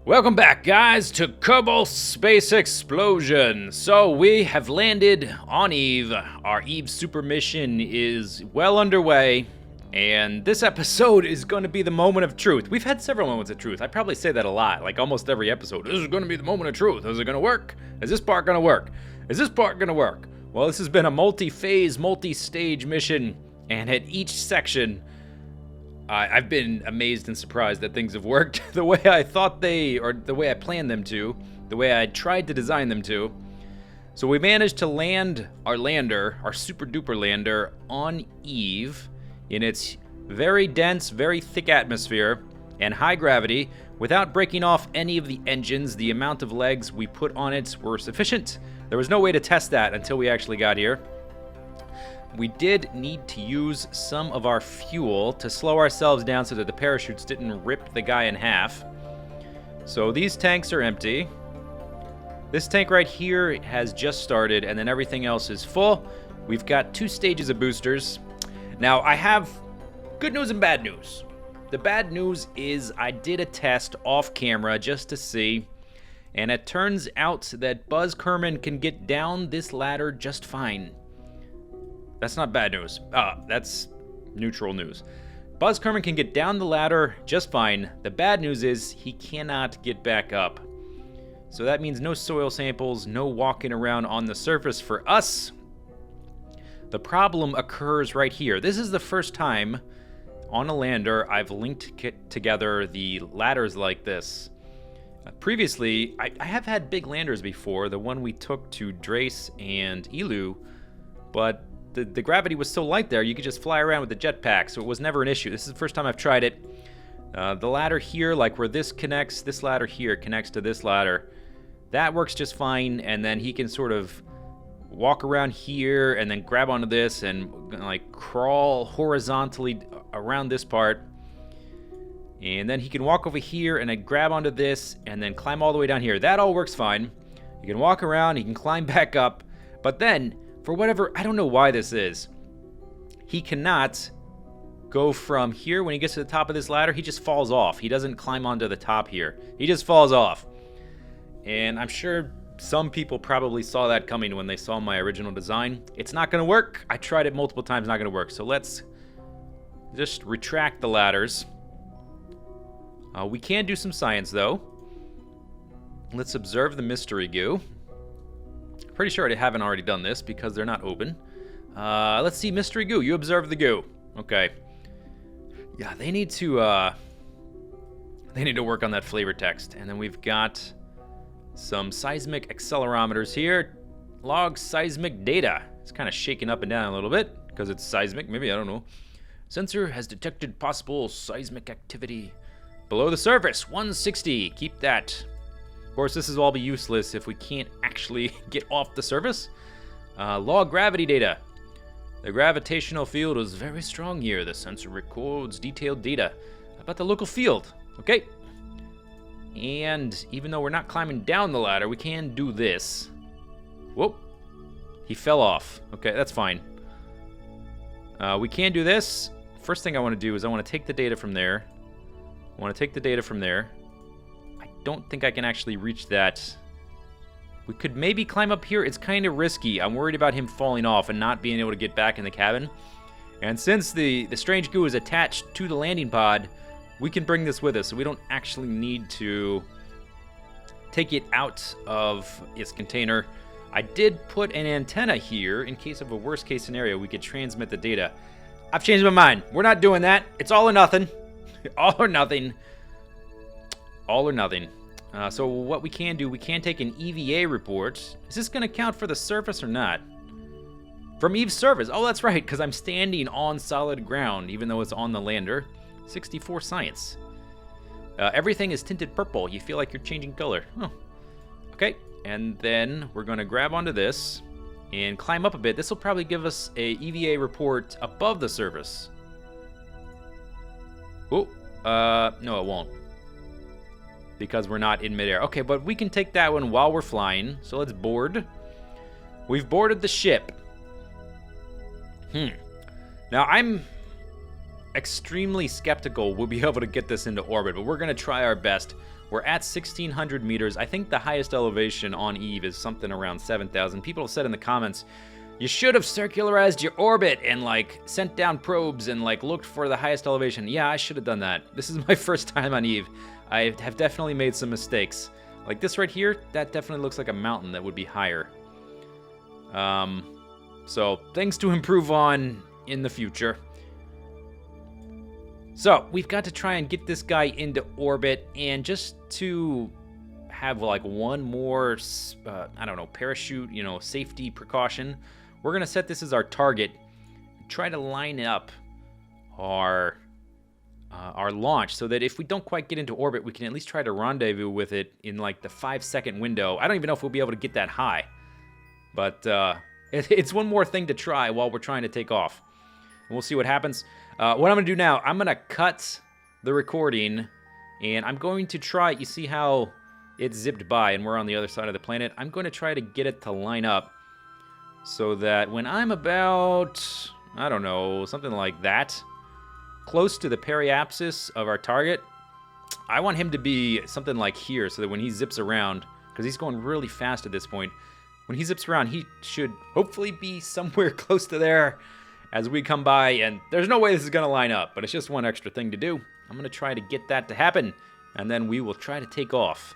Welcome back, guys, to Kerbal Space Explosion. So we have landed on Eve. Our Eve super mission is well underway, and this episode is going to be the moment of truth. We've had several moments of truth. I probably say that a lot, like almost every episode. This is going to be the moment of truth. Is it going to work? Is this part going to work? Is this part going to work? Well, this has been a multi-phase, multi-stage mission, and at each section, I've been amazed and surprised that things have worked the way I thought or the way I planned them to, the way I tried to design them to. So we managed to land our lander, our super duper lander, on Eve in its very dense, very thick atmosphere and high gravity without breaking off any of the engines. The amount of legs we put on it were sufficient. There was no way to test that until we actually got here. We did need to use some of our fuel to slow ourselves down so that the parachutes didn't rip the guy in half. So these tanks are empty. This tank right here has just started, and then everything else is full. We've got 2 stages of boosters. Now, I have good news and bad news. The bad news is I did a test off camera just to see, and it turns out that Buzz Kerman can get down this ladder just fine. That's not bad news. That's neutral news. Buzz Kerman can get down the ladder just fine. The bad news is he cannot get back up. So that means no soil samples, no walking around on the surface for us. The problem occurs right here. This is the first time on a lander I've linked together the ladders like this. Previously, I have had big landers before, the one we took to Drace and Elu, but the gravity was so light there, you could just fly around with the jetpack, so it was never an issue. This is the first time I've tried it. The ladder here, like where this connects, this ladder here connects to this ladder, that works just fine, and then he can sort of walk around here and then grab onto this and like crawl horizontally around this part. And then he can walk over here and then grab onto this and then climb all the way down here. That all works fine. He can walk around, he can climb back up, but then for whatever, I don't know why this is, he cannot go from here. When he gets to the top of this ladder, he just falls off. He doesn't climb onto the top here. He just falls off. And I'm sure some people probably saw that coming when they saw my original design. It's not going to work. I tried it multiple times, not going to work. So let's just retract the ladders. We can do some science, though. Let's observe the mystery goo. Pretty sure I haven't already done this because they're not open. Let's see, mystery goo. You observe the goo. Okay. Yeah, they need to work on that flavor text. And then we've got some seismic accelerometers here. Log seismic data. It's kind of shaking up and down a little bit because it's seismic. Maybe, I don't know. Sensor has detected possible seismic activity below the surface. 160. Keep that. Of course, this will all be useless if we can't actually get off the surface. Log gravity data. The gravitational field is very strong here. The sensor records detailed data about the local field. Okay. And even though we're not climbing down the ladder, we can do this. Whoop. He fell off. Okay, that's fine. We can do this. First thing I want to do is I want to take the data from there. Don't think I can actually reach that. We could maybe climb up here. It's kind of risky. I'm worried about him falling off and not being able to get back in the cabin. And since the strange goo is attached to the landing pod, we can bring this with us, so we don't actually need to take it out of its container. I did put an antenna here in case of a worst case scenario. We could transmit the data. I've changed my mind. We're not doing that. It's all or nothing. All or nothing. All or nothing. So what we can do, we can take an EVA report. Is this going to count for the surface or not? From Eve's surface. Oh, that's right, because I'm standing on solid ground, even though it's on the lander. 64 science. Everything is tinted purple. You feel like you're changing color. Oh. Okay, and then we're going to grab onto this and climb up a bit. This will probably give us a EVA report above the surface. Oh, no, it won't. Because we're not in midair. Okay, but we can take that one while we're flying. So let's board. We've boarded the ship. Now, I'm extremely skeptical we'll be able to get this into orbit, but we're going to try our best. We're at 1,600 meters. I think the highest elevation on Eve is something around 7,000. People have said in the comments, you should have circularized your orbit and, like, sent down probes and, like, looked for the highest elevation. Yeah, I should have done that. This is my first time on Eve. I have definitely made some mistakes. Like this right here, that definitely looks like a mountain that would be higher. So, things to improve on in the future. So, we've got to try and get this guy into orbit, and just to have, like, one more, I don't know, parachute, you know, safety precaution, we're going to set this as our target, try to line up our launch so that if we don't quite get into orbit, we can at least try to rendezvous with it in, like, the 5-second window. I don't even know if we'll be able to get that high, but it's one more thing to try while we're trying to take off. And we'll see what happens. What I'm going to do now, I'm going to cut the recording, and I'm going to try, you see how it zipped by and we're on the other side of the planet? I'm going to try to get it to line up so that when I'm about, I don't know, something like that, close to the periapsis of our target, I want him to be something like here so that when he zips around, because he's going really fast at this point, when he zips around, he should hopefully be somewhere close to there as we come by, and there's no way this is going to line up, but it's just one extra thing to do. I'm going to try to get that to happen, and then we will try to take off.